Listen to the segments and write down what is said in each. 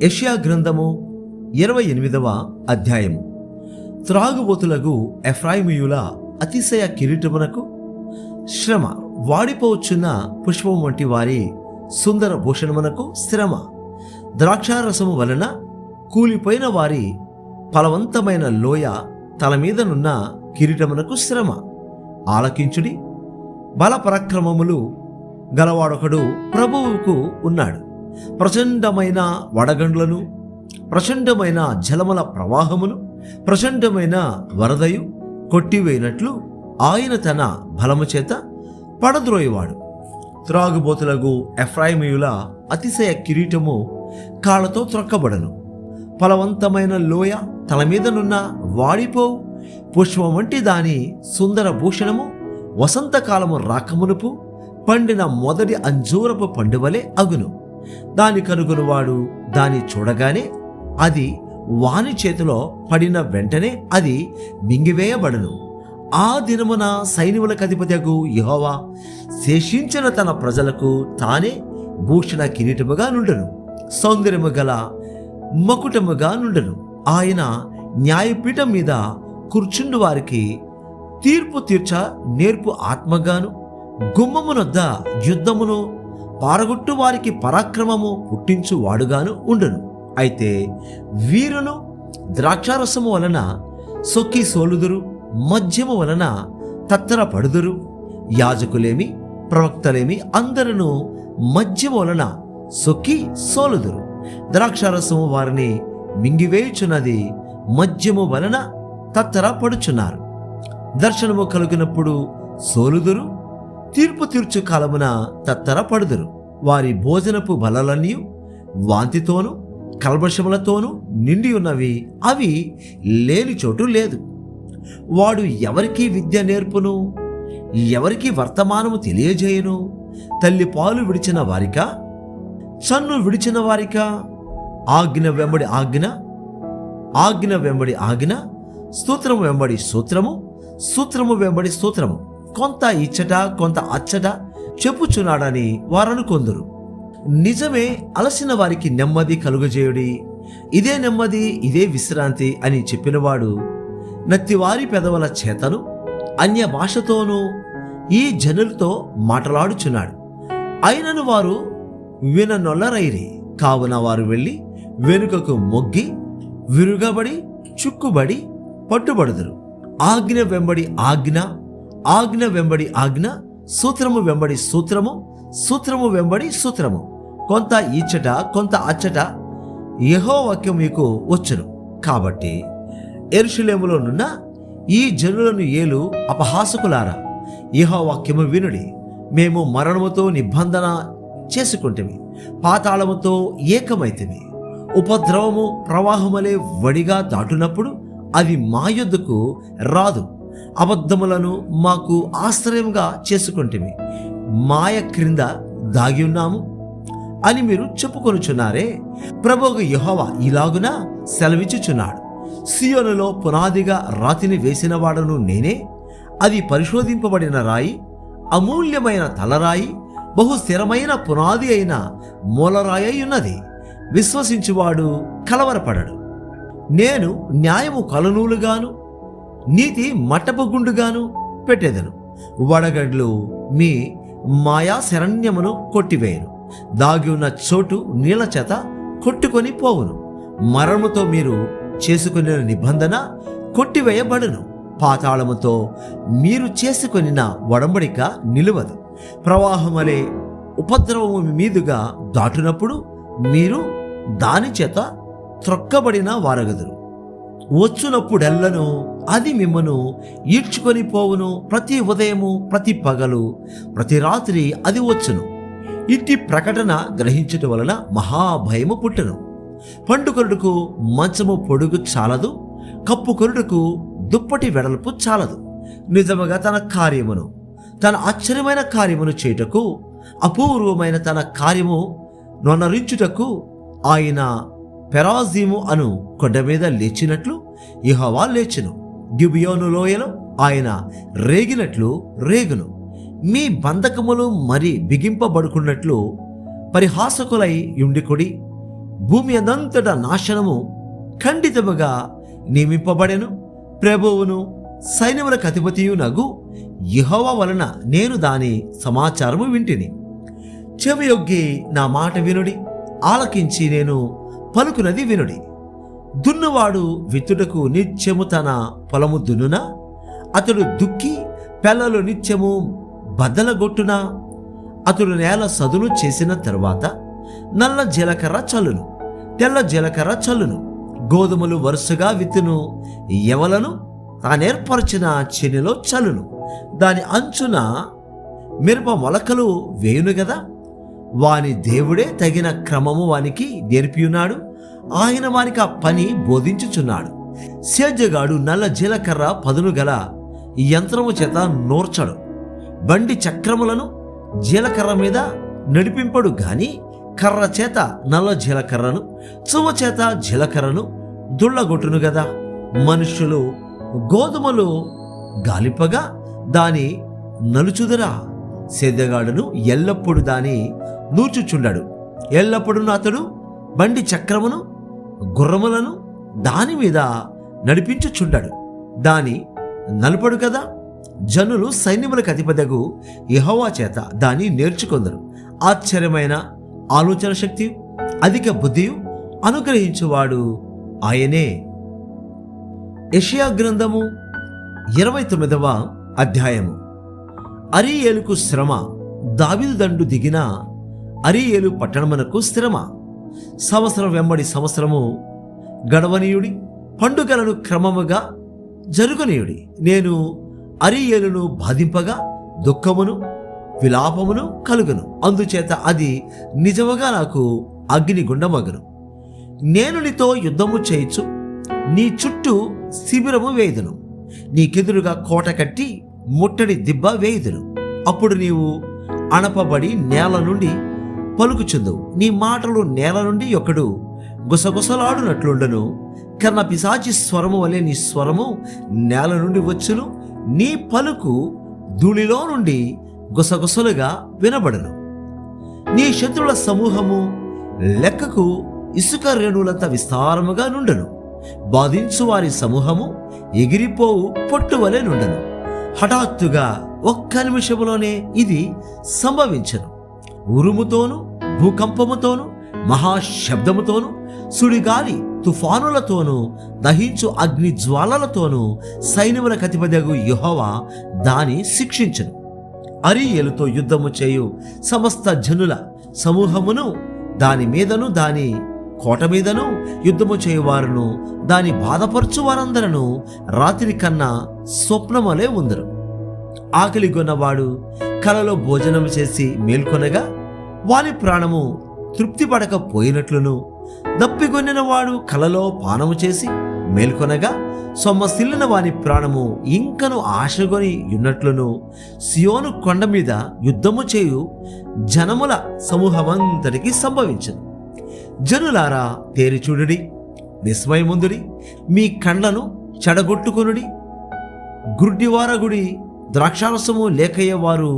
యెషయా గ్రంథము 28వ అధ్యాయము. త్రాగుబోతులకు ఎఫ్రాయిమీయుల అతిశయ కిరీటమునకు శ్రమ, వాడిపోవచ్చున్న పుష్పం వంటి వారి సుందర భూషణమునకు శ్రమ, ద్రాక్షారసము వలన కూలిపోయిన వారి ఫలవంతమైన లోయ తల మీదనున్న కిరీటమునకు శ్రమ. ఆలకించుడి, బల పరాక్రమములు గలవాడొకడు ప్రభువుకు ఉన్నాడు. ప్రచండమైన వడగండ్లను, ప్రచండమైన జలముల ప్రవాహమును, ప్రచండమైన వరదయు కొట్టివేయినట్లు ఆయన తన బలము చేత పడద్రోయేవాడు. త్రాగుబోతులకు ఎఫ్రాయిమీయుల అతిశయ కిరీటము కాళ్ళతో త్రొక్కబడను. ఫలవంతమైన లోయ తల మీదనున్న వాడిపోవు పుష్పం వంటి దాని సుందర భూషణము వసంతకాలము రాకమునుపు పండిన మొదటి అంజూరపు పండువలే అగును. దాని కనుగొనువాడు దాన్ని చూడగానే అది వాని చేతిలో పడిన వెంటనే అది మింగివేయబడును. ఆ దినమున సైన్యములకు అధిపతియగు యెహోవా శేషించిన తన ప్రజలకు తానే భూషణ కిరీటముగా నుండును, సౌందర్యము గల మకుటముగా నుండును. ఆయన న్యాయపీఠం మీద కూర్చుండు వారికి తీర్పు తీర్చ నేర్పు ఆత్మగాను, గుమ్మమునొద్ద యుద్ధమును పారగొట్టు వారికి పరాక్రమము పుట్టించు వాడుగాను ఉండును. అయితే వీరును ద్రాక్షారసము వలన సొక్కి సోలుదురు, మద్యము వలన తత్తర పడుదురు. యాజకులేమి ప్రవక్తలేమి అందరూ మద్యము వలన సొక్కి సోలుదురు. ద్రాక్షారసము వారిని మింగివేయుచున్నది, మద్యము వలన తత్తర పడుచున్నారు. దర్శనము కలిగినప్పుడు సోలుదురు, తీర్పు తీర్చు కాలమున తత్తర పడుదురు. వారి భోజనపు బలలన్నీ వాంతితోనూ కల్మషములతోనూ నిండి ఉన్నవి, అవి లేని చోటు లేదు. వాడు ఎవరికి విద్య నేర్పును, ఎవరికి వర్తమానము తెలియజేయును? తల్లి పాలు విడిచిన వారికా, చన్ను విడిచిన వారికా? ఆజ్ఞ వెంబడి ఆజ్ఞ, ఆజ్ఞ వెంబడి ఆజ్ఞ, స్తోత్రము వెంబడి సూత్రము, సూత్రము వెంబడి స్తోత్రము, కొంత ఇచ్చట కొంత అచ్చట చెప్పుచున్నాడని వారనుకొందురు. నిజమే, అలసిన వారికి నెమ్మది కలుగజేయుడి, ఇదే నెమ్మది ఇదే విశ్రాంతి అని చెప్పినవాడు నత్తివారి పెదవుల చేతను అన్య భాషతోనూ ఈ జనులతో మాట్లాడుచున్నాడు. అయినను వారు విననొల్లరైరి. కావున వారు వెళ్ళి వెనుకకు మొగ్గి విరుగబడి చుక్కుబడి పట్టుబడుదురు. ఆజ్ఞ వెంబడి ఆజ్ఞ, ఆజ్ఞ వెంబడి ఆజ్ఞ, సూత్రము వెంబడి సూత్రము, సూత్రము వెంబడి సూత్రము, కొంత ఇచ్చట కొంత అచ్చట యెహోవా వాక్యం మీకు వచ్చును. కాబట్టి యెరూషలేములోనున్న ఈ జనులను ఏలు అపహాసకులారా, యెహోవా వాక్యము వినుడి. మేము మరణముతో నిబంధన చేసుకుంటేమి, పాతాళముతో ఏకమైతిమి. ఉపద్రవము ప్రవాహములే వడిగా దాటునప్పుడు అది మా యొద్దకు రాదు. అబద్ధములను మాకు ఆశ్రయంగా చేసుకుంటేమి, మాయ క్రింద దాగి ఉన్నాము అని మీరు చెప్పుకొనుచున్నారే. ప్రభువు యెహోవా ఇలాగున సెలవిచ్చుచున్నాడు, సియోనులో పునాదిగా రాతిని వేసిన వాడను నేనే. అది పరిశోధింపబడిన రాయి, అమూల్యమైన తలరాయి, బహు స్థిరమైన పునాది అయిన మూలరాయి ఉన్నది. విశ్వసించువాడు కలవరపడడు. నేను న్యాయము కలనూలుగాను నీతి మట్టపు గుండుగాను పెట్టేదను. వడగడ్లు మీ మాయా శరణ్యమును కొట్టివేయను. దాగి ఉన్న చోటు నీళ్ల చేత కొట్టుకొని పోవును. మరణముతో మీరు చేసుకునే నిబంధన కొట్టివేయబడును. పాతాళముతో మీరు చేసుకొనిన ఒడంబడిక నిలువదు. ప్రవాహమలే ఉపద్రవము మీదుగా దాటునప్పుడు మీరు దాని చేత త్రొక్కబడిన వారగదురు. వచ్చునప్పుడెల్లను అది మిమ్మను ఈడ్చుకొని పోవును. ప్రతి ఉదయము, ప్రతి పగలు, ప్రతి రాత్రి అది వచ్చును. ఇట్టి ప్రకటన గ్రహించుట వలన మహాభయము పుట్టును. పండుకొరుడుకు మంచము పొడుగు చాలదు, కప్పుకొరుడుకు దుప్పటి వెడల్పు చాలదు. నిజముగా తన కార్యమును, తన ఆశ్చర్యమైన కార్యమును చేయుటకు, అపూర్వమైన తన కార్యము నొనరించుటకు ఆయన పెరాజీము అను కొండ మీద లేచినట్లు యెహోవా లేచెను. గిబియోను లోయలో ఆయన రేగినట్లు రేగును. మీ బంధకములు మరి బిగింపబడుకున్నట్లు పరిహాసకులై యుండికొడి. భూమి అనంతటా నాశనము ఖండితముగా నియమింపబడెను. ప్రభువును సైన్యములకు అధిపతియునగు యెహోవా వలన నేను దాని సమాచారము వింటిని. చెవియొగ్గి నా మాట వినుడి, ఆలకించి నేను పలుకునది వినుడి. దున్నువాడు విత్తుటకు నిత్యము తన పొలము దున్నునా, అతడు దుక్కి పెళ్ళలు నిత్యము బద్దలగొట్టునా, అతడు నేల సదును చేసిన తరువాత నల్ల జీలకర్ర చల్లును, తెల్ల జీలకర్ర చల్లును. గోధుమలు వరుసగా విత్తును, ఎవలను తానేర్పరచిన చెనిలో చల్లును. దాని అంచున మిరప మొలకలు వేయును గదా. వాని దేవుడే తగిన క్రమము వానికి నేర్పియున్నాడు. ఆయన వానికి ఆ పని బోధించుచున్నాడు. సేద్యగాడు నల్ల జీలకర్ర పదును గల యంత్రము చేత నూర్చడు, బండి చక్రములను జీలకర్ర మీద నడిపింపడు గాని కర్ర చేత నల్ల జీలకర్రను, చువ్వ చేత జీలకర్రను దుళ్ళగొట్టును గదా. మనుష్యులు గోధుమలు గాలిపగా దాని నలుచుదరా, సేద్యగాడును ఎల్లప్పుడు దాని నూర్చుచుండడు. ఎల్లప్పుడూ అతడు బండి చక్రమును గుర్రములను దాని మీద నడిపించుచుండడు, దాని నలుపడు కదా. జనులు సైన్యములకు అధిపతగు యెహోవా చేత దాన్ని నేర్చుకొందరు. ఆశ్చర్యమైన ఆలోచన శక్తి, అధిక బుద్ధియు అనుగ్రహించువాడు ఆయనే. యెషయా గ్రంథము 29వ అధ్యాయము. అరీయేలుకు శ్రమ. దావీదు దండు దిగిన అరీయేలు పట్టణమునకు శ్రమ. సంవత్సరం వెంబడి సంవత్సరము గడవనీయుడి, పండుగలను క్రమముగా జరుగనీయుడి. నేను అరీయేలును బాధింపగా దుఃఖమును విలాపమును కలుగును. అందుచేత అది నిజముగా నాకు అగ్నిగుండమగును. నేను నీతో యుద్ధము చేయుచు నీ చుట్టూ శిబిరము వేయుదును, నీకెదురుగా కోట కట్టి ముట్టడి దిబ్బ వేయుదును. అప్పుడు నీవు అణపబడి నేల నుండి పలుకుచుందువు. నీ మాటలు నేల నుండి ఒకడు గుసగుసలాడునట్లుండను. కర్ణ పిశాచి స్వరము వలె నీ స్వరము నేల నుండి వచ్చును. నీ పలుకు ధూళిలో నుండి గుసగుసలుగా వినబడును. నీ శత్రుల సమూహము లెక్కకు ఇసుక రేణులంత విస్తారముగా నుండును. బాధించు వారి సమూహము ఎగిరిపోవు పొట్టు వలె నుండను. హఠాత్తుగా ఒక్క నిమిషములోనే ఇది సంభవించను. ఉరుముతోను భూకంపముతోను మహాశబ్దముతోను సుడిగాలి తుఫానులతోనూ దహించు అగ్ని జ్వాలలతోనూ సైన్యములకు అధిపతియగు యెహోవా దాని శిక్షించును. అరీయేలుతో యుద్ధము చేయు సమస్త జనుల సమూహమును దాని మీదను దాని కోట మీదను యుద్ధము చేయువారును దాని బాధపరచు వారందరూ రాత్రి కన్నా స్వప్నమలే ఉందరు. ఆకలి కొన్నవాడు కలలో భోజనం చేసి మేల్కొనగా వాని ప్రాణము తృప్తి పడకపోయినట్లును, దప్పికొనిన వాడు కలలో పానము చేసి మేల్కొనగా సొమ్మసిల్లిన వాని ప్రాణము ఇంకను ఆశగొని ఉన్నట్లును సియోను కొండ మీద యుద్ధము చేయు జనముల సమూహమంతటికి సంభవించను. జనులారా తేరి చూడుడి, విస్మయముందుడి, మీ కండ్లను చెడగొట్టుకొనుడి. గుడ్డివారగుడి, ద్రాక్షారసము లేకయే వారు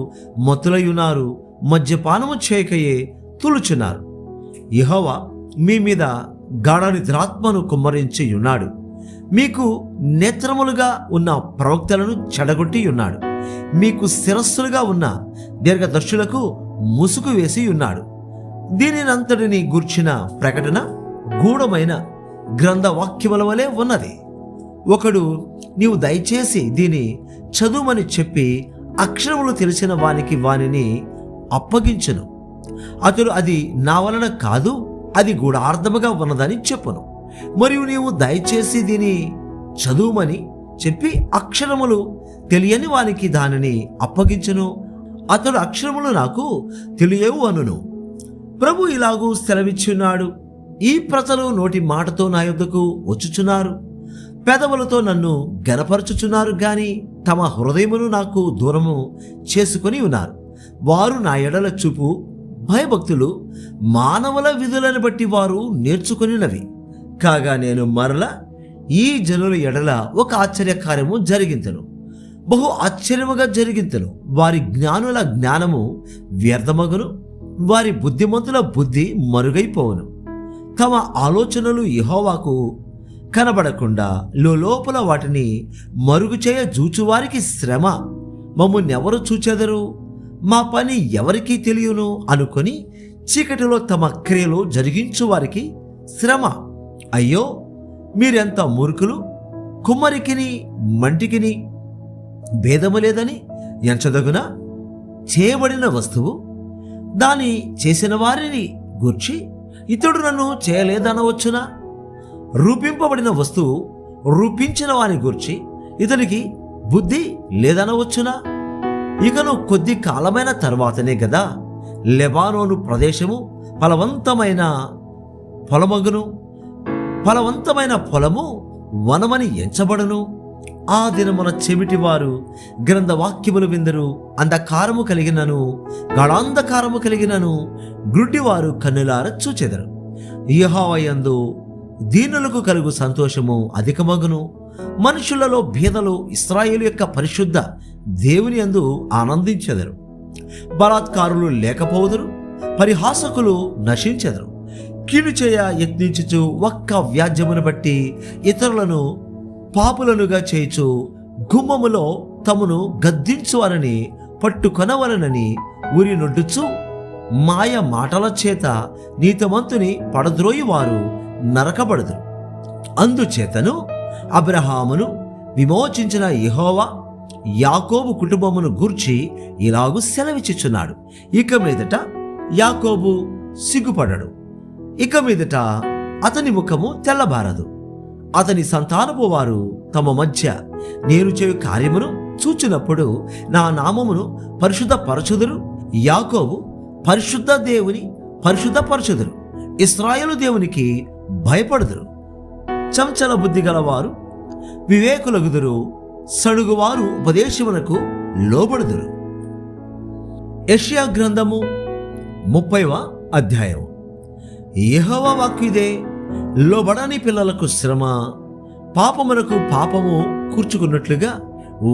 మత్తులయున్నారు, మద్యపానము చేయకయే తులుచున్నారు. యెహోవా మీ మీద గాఢ నిద్రాత్మను కుమ్మరించి ఉన్నాడు. మీకు నేత్రములుగా ఉన్న ప్రవక్తలను చెడగొట్టి ఉన్నాడు. మీకు శిరస్సులుగా ఉన్న దీర్ఘదర్శులకు ముసుగు వేసి ఉన్నాడు. దీనినంతటిని గూర్చిన ప్రకటన గూఢమైన గ్రంథ వాక్యముల వలె ఉన్నది. ఒకడు నీవు దయచేసి దీని చదువుమని చెప్పి అక్షరములు తెలిసిన వానిని అప్పగించును. అతడు అది నా వలన కాదు, అది గూఢార్థముగా ఉన్నదని చెప్పును. మరియు నీవు దయచేసి దీని చదువుమని చెప్పి అక్షరములు తెలియని వానికి దానిని అప్పగించును. అతడు అక్షరములు నాకు తెలియవు అనును. ప్రభు ఇలాగూ సెలవిచ్చున్నాడు, ఈ ప్రజలు నోటి మాటతో నా యొద్దకు వచ్చుచున్నారు, పెదవులతో నన్ను గనపరచుచున్నారు గాని తమ హృదయమును నాకు దూరము చేసుకొని ఉన్నారు. వారు నా ఎడల చూపు భయభక్తులు మానవుల విధులను బట్టి వారు నేర్చుకొనినవి. కాగా నేను మరల ఈ జనుల ఎడల ఒక ఆశ్చర్యకార్యము జరిగింతును, బహు ఆశ్చర్యముగా జరిగింతును. వారి జ్ఞానుల జ్ఞానము వ్యర్థమగును, వారి బుద్ధిమంతుల బుద్ధి మరుగైపోవును. తమ ఆలోచనలు యెహోవాకు కనబడకుండా లోపల వాటిని మరుగు చేయ జూచువారికి శ్రమ. మమ్మునెవరు చూచెదరు, మా పని ఎవరికీ తెలియను అనుకొని చీకటిలో తమ క్రియలు జరిగించు వారికి శ్రమ. అయ్యో, మీరెంత మూర్ఖులు! కుమ్మరికిని మంటికిని భేదము లేదని ఎంచదగునా? చేయబడిన వస్తువు దాని చేసిన వారిని గూర్చి ఇతడు నన్ను చేయలేదనవచ్చునా? రూపింపబడిన వస్తువు రూపించిన వాని గూర్చి ఇతనికి బుద్ధి లేదనవచ్చునా? ఇకను కొద్ది కాలమైన తర్వాతనే గదా లెబానోను ప్రదేశము ఫలవంతమైన పొలము వనమని ఎంచబడును. ఆ దినమున చెమిటివారు గ్రంథవాక్యములు విందరు. అంధకారము కలిగినను గాఢాంధకారము కలిగినను గ్రుడ్డివారు కన్నులార చూచెదరు. యెహోవా యందు దీనులకు కలుగు సంతోషము అధికమగును. మనుషులలో భేదలు ఇశ్రాయేలు యొక్క పరిశుద్ధ దేవుని యందు ఆనందించెదరు. బలాత్కారులు లేకపోదురు, పరిహాసకులు నశించెదరు. కీడు చేయ యత్నించుచు ఒక్క వ్యాజ్యమును బట్టి ఇతరులను పాపులనుగా చేయుచు గుమ్మములో తమను గద్దించువారని పట్టుకొనవలనని ఉరి నొడ్డుచు మాయ మాటల చేత నీతిమంతుని పడద్రోయి వారు నరకబడదురు. అందుచేతను అబ్రహామును విమోచించిన యెహోవా యాకోబు కుటుంబమును గూర్చి ఇలాగు సెలవిచ్చుచున్నాడు. ఇక మీదట యాకోబు సిగ్గుపడడు, ఇక మీదట అతని ముఖము తెల్లబారదు. అతని సంతానపు వారు తమ మధ్య నేను చేయు కార్యమును చూచినప్పుడు నా నామమును పరిశుద్ధపరచుదురు. యాకోబు పరిశుద్ధ దేవుని పరిశుద్ధపరచుదురు. ఇశ్రాయేలు దేవునికి భయపడుదురు. చంచల బుద్ధి గలవారు వివేకులగుదురు, సణుగువారు ఉపదేశమునకు లోబడుదురు. యెషయా గ్రంథము 30వ అధ్యాయం. యెహోవా వాక్యుదే, లోబడని పిల్లలకు శ్రమ, పాపమునకు పాపము కూర్చుకున్నట్లుగా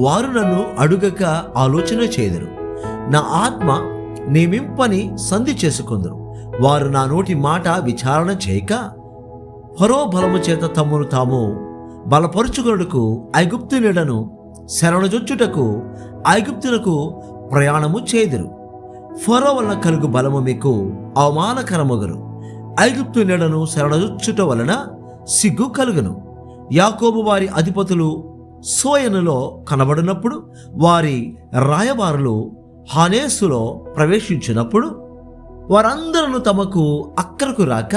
వారు నన్ను అడుగక ఆలోచన చేదురు. నా ఆత్మ నేమింపని సంధి చేసుకొందురు. వారు నా నోటి మాట విచారణ చేయక ఫరో బలము చేత తమ్మును తాము బలపరుచుకొనుటకు ఐగుప్తు నీడను శరణజొచ్చుటకు ఐగుప్తులకు ప్రయాణము చేదురు. ఫరో వలన కలుగు బలము మీకు అవమానకరమగును. ఐగుప్తు నీడను శరణజొచ్చుట వలన సిగ్గు కలుగును. యాకోబు వారి అధిపతులు సోయనులో కనబడినప్పుడు వారి రాయబారులు హానేసులో ప్రవేశించినప్పుడు వారందరూ తమకు అక్కరకు రాక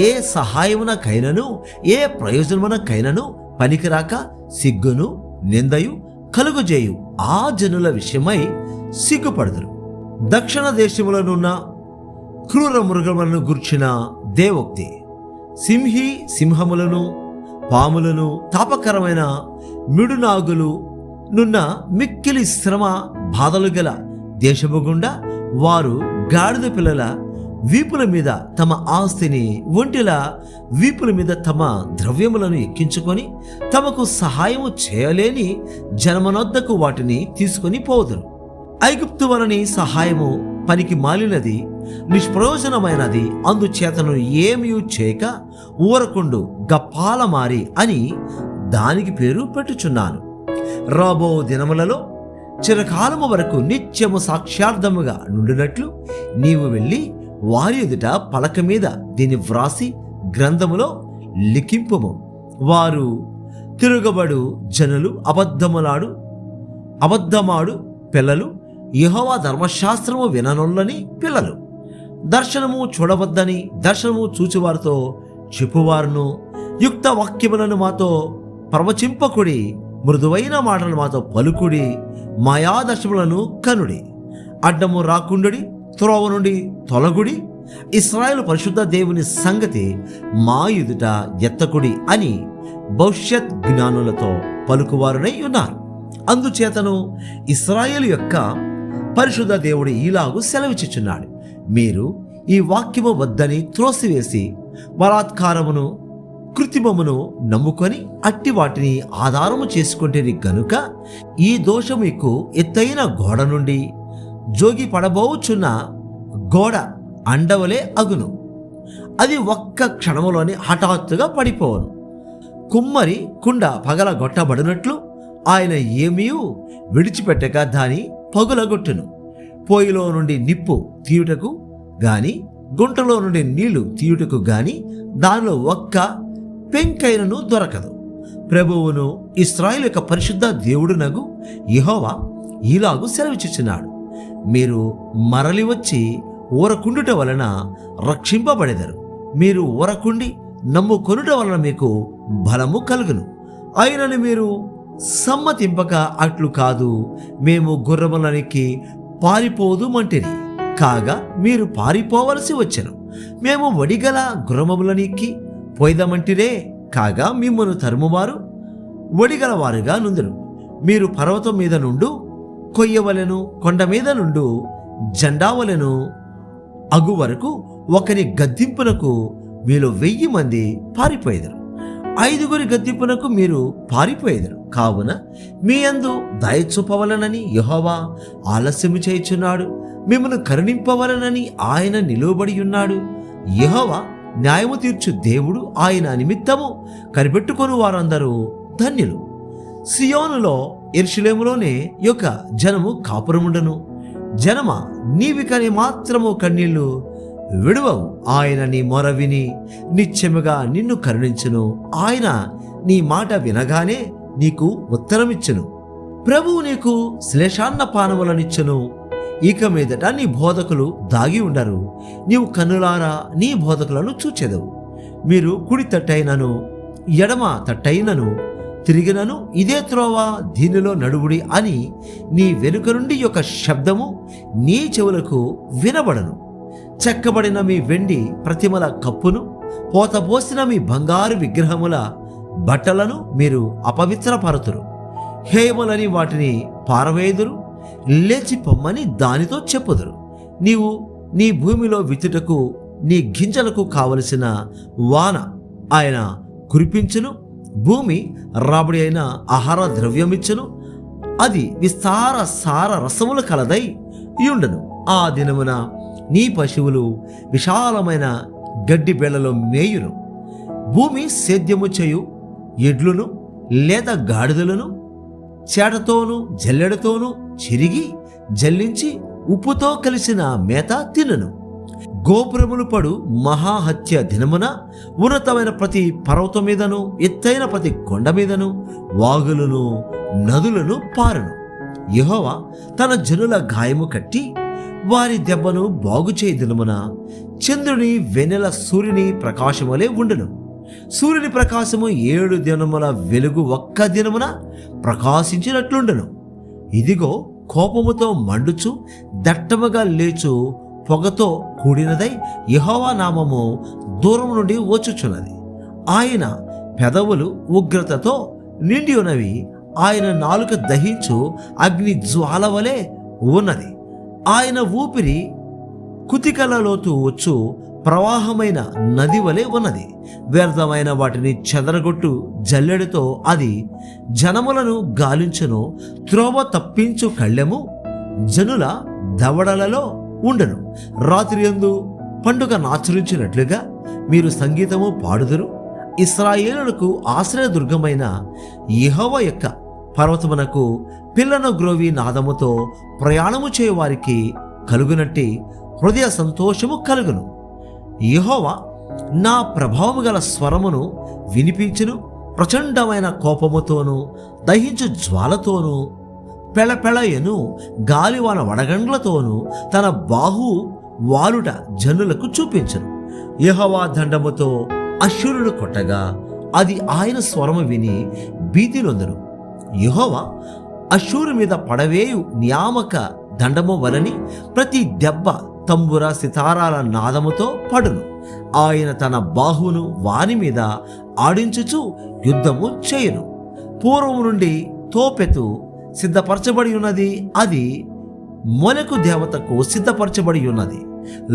ఏ సహాయమునకైనను ఏ ప్రయోజనమునకైనను పనికిరాక సిగ్గును నిందయు కలుగుజేయు ఆ జనుల విషయమై సిగ్గుపడుదురు. దక్షిణ దేశములనున్న క్రూర మృగములను గుర్చిన దేవోక్తి. సింహములను పాములను తాపకరమైన మిడునాగులు నున్న మిక్కిలి శ్రమ బాధలు గల దేశము గుండా వారు గాడిద పిల్లల వీపుల మీద తమ ఆస్తిని, ఒంటిల వీపుల మీద తమ ద్రవ్యములను ఎక్కించుకొని తమకు సహాయము చేయలేని జనమనొద్దకు వాటిని తీసుకొని పోదురు. ఐగుప్తు వలని సహాయము పనికి మాలినది, నిష్ప్రయోజనమైనది. అందుచేతను ఏమీ చేయక ఊరకుండు గప్పాలమారి అని దానికి పేరు పెట్టుచున్నాను. రాబో దినములలో చిరకాలము వరకు నిత్యము సాక్ష్యార్థముగా నుండినట్లు నీవు వెళ్ళి వారి ఎదుట పలక మీద దీన్ని వ్రాసి గ్రంథములో లిఖింపుము. వారు తిరుగబడు జనులు, అబద్ధమాడు పిల్లలు, యెహోవా ధర్మశాస్త్రము విననొల్లని పిల్లలు, దర్శనము చూడవద్దని దర్శనము చూచువారితో చెప్పువారును, యుక్త వాక్యములను మాతో ప్రవచింపకుడి, మృదువైన మాటలు మాతో పలుకుడి, మాయాదర్శములను కనుడి, అడ్డము రాకుండుడి, త్రోవ నుండి తొలగుడి, ఇశ్రాయేలు పరిశుద్ధ దేవుని సంగతి మా ఎదుట ఎత్తకుడి అని భవిష్యత్ జ్ఞానులతో పలుకువారునై ఉన్నారు. అందుచేతను ఇశ్రాయేలు యొక్క పరిశుద్ధ దేవుడు ఈలాగు సెలవిచ్చుచున్నాడు, మీరు ఈ వాక్యము వద్దని త్రోసివేసి బలాత్కారమును కృత్రిమమును నమ్ముకొని అట్టి వాటిని ఆధారము చేసుకుంటేని గనుక ఈ దోషం మీకు ఎత్తైన గోడ నుండి జోగి పడబోచున్న గోడ అండవలే అగును. అది ఒక్క క్షణములోనే హఠాత్తుగా పడిపోవను. కుమ్మరి కుండ పగలగొట్టబడినట్లు ఆయన ఏమీ విడిచిపెట్టక దాని పగులగొట్టును. పొయ్యిలో నుండి నిప్పు తీయుటకు గాని, గుంటలో నుండి నీళ్లు తీయుటకు గాని దానిలో ఒక్క పెంకైనను దొరకదు. ప్రభువును ఇశ్రాయేలు యొక్క పరిశుద్ధ దేవుడునగు యెహోవా ఇలాగు సెలవిచ్చుచున్నాడు: మీరు మరలి వచ్చి ఊరకుండుట వలన రక్షింపబడెదరు. మీరు ఊరకుండి నమ్ముకొనుట వలన మీకు బలము కలుగును. అయినను మీరు సమ్మతింపక అట్లు కాదు, మేము గుర్రములనికి పారిపోదుమంటిరి. కాగా మీరు పారిపోవలసి వచ్చెను. మేము వడిగల గుర్రములనికి పోయిదమంటిరే. కాగా మిమ్మను తరుమువారు వడిగలవారుగా నుందురు. మీరు పర్వతం మీద నుండు కొయ్యవలెను, కొండ మీద నుండు జెండావలెను అగు వరకు ఒకరి గద్దింపునకు మీలో 1000 మంది పారిపోయేదరు. 5 గద్దింపునకు మీరు పారిపోయేదరు. కావున మీ యందు దయ చూపవలనని యెహోవా ఆలస్యము చేయుచున్నాడు. మిమ్మల్ని కరుణింపవలనని ఆయన నిలువబడి ఉన్నాడు. యెహోవా న్యాయము తీర్చు దేవుడు. ఆయన నిమిత్తము కనిపెట్టుకొని వారందరూ ధన్యులు. సియోనులో యెరూషలేములోనే యొక్క జనము కాపురముండను. జనమ, నీవికని మాత్రము కన్నీళ్లు విడువవు. ఆయన నీ మొర విని నిత్యముగా నిన్ను కరుణించును. ఆయన నీ మాట వినగానే నీకు ఉత్తరమిచ్చును. ప్రభువు నీకు శ్లేషాన్న పానములనిచ్చును. ఇక మీదట నీ బోధకులు దాగి ఉండరు. నీవు కన్నులారా నీ బోధకులను చూచెదవు. మీరు కుడి తట్టైనను ఎడమ తట్టైనను తిరిగినను ఇదే త్రోవ, దీనిలో నడువుడి అని నీ వెనుక నుండి యొక్క శబ్దము నీ చెవులకు వినబడను. చెక్కబడిన మీ వెండి ప్రతిమల కప్పును, పోతపోసిన మీ బంగారు విగ్రహముల బట్టలను మీరు అపవిత్రపరతురు. హేమలని వాటిని పారవేయుదురు. లేచి పొమ్మని దానితో చెప్పుదురు. నీవు నీ భూమిలో విత్తుటకు నీ గింజలకు కావలసిన వాన ఆయన కురిపించును. భూమి రాబడి అయిన ఆహార ద్రవ్యమిచ్చును. అది విస్తార సార రసములు కలదై యుండను. ఆ దినమున నీ పశువులు విశాలమైన గడ్డి బేళ్లలో మేయును. భూమి సేద్యము చేయు ఎడ్లును లేదా గాడిదలను చేటతోనూ జల్లెడతోనూ చిరిగి జల్లించి ఉప్పుతో కలిసిన మేత తినును. గోపురములు పడు మహాహత్య దినమున ఉన్నతమైన ప్రతి పర్వతం మీదను ఎత్తైన ప్రతి కొండ మీదను వాగులను నదులను పారును. యెహోవా తన జనుల గాయము కట్టి వారి దెబ్బను బాగుచేయి దినమున చంద్రుని వెన్నెల సూర్యుని ప్రకాశములే ఉండును. సూర్యుని ప్రకాశము 7 దినముల వెలుగు ఒక్క దినమున ప్రకాశించినట్లుండును. ఇదిగో కోపముతో మండుచు దట్టముగా లేచు పొగతో కూడినదై యెహోవా నామము దూరం నుండి వచ్చుచున్నది. ఆయన పెదవులు ఉగ్రతతో నిండి ఉన్నవి. ఆయన నాలుక దహించు అగ్ని జ్వాల వలె ఉన్నది. ఆయన ఊపిరి కుతికలలోతు వచ్చు ప్రవాహమైన నది వలె ఉన్నది. వ్యర్థమైన వాటిని చెదరగొట్టు జల్లెడతో అది జనములను గాలించును. త్రోవ తప్పించు కళ్ళెము జనుల దవడలలో ఉండను. రాత్రి యందు పండుగ నాచరించినట్లుగా మీరు సంగీతము పాడుదురు. ఇశ్రాయేలులకు ఆశ్రయదుర్గమైన యెహోవా యొక్క పర్వతమునకు పిల్లను గ్రోవి నాదముతో ప్రయాణము చేయవారికి కలుగునట్టి హృదయ సంతోషము కలుగును. యెహోవా నా ప్రభావము గల స్వరమును వినిపించును. ప్రచండమైన కోపముతోనూ దహించు జ్వాలతోనూ పెళపెళయను గాలివాన వడగండ్లతోనూ తన బాహు వాలుట జనులకు చూపించును. యెహోవా దండముతో అశ్షూరును కొట్టగా అది ఆయన స్వరము విని భీతినొందును. యెహోవా అశ్షూరు మీద పడవేయు నియామక దండము వలని ప్రతి దెబ్బ తంబుర సితారాల నాదముతో పడును. ఆయన తన బాహువును వాని మీద ఆడించుచు యుద్ధము చేయును. పూర్వము నుండి తోపెతు సిద్ధపరచబడి ఉన్నది. అది మొలకు దేవతకు సిద్ధపరచబడి ఉన్నది.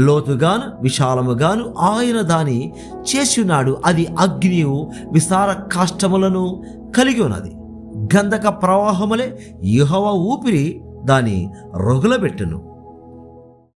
లోతుగాను విశాలముగాను ఆయన దాని చేసినాడు. అది అగ్నియు విస్తార కాష్టములను కలిగి ఉన్నది. గంధక ప్రవాహములే యెహోవా ఊపిరి దాని రొగులబెట్టును.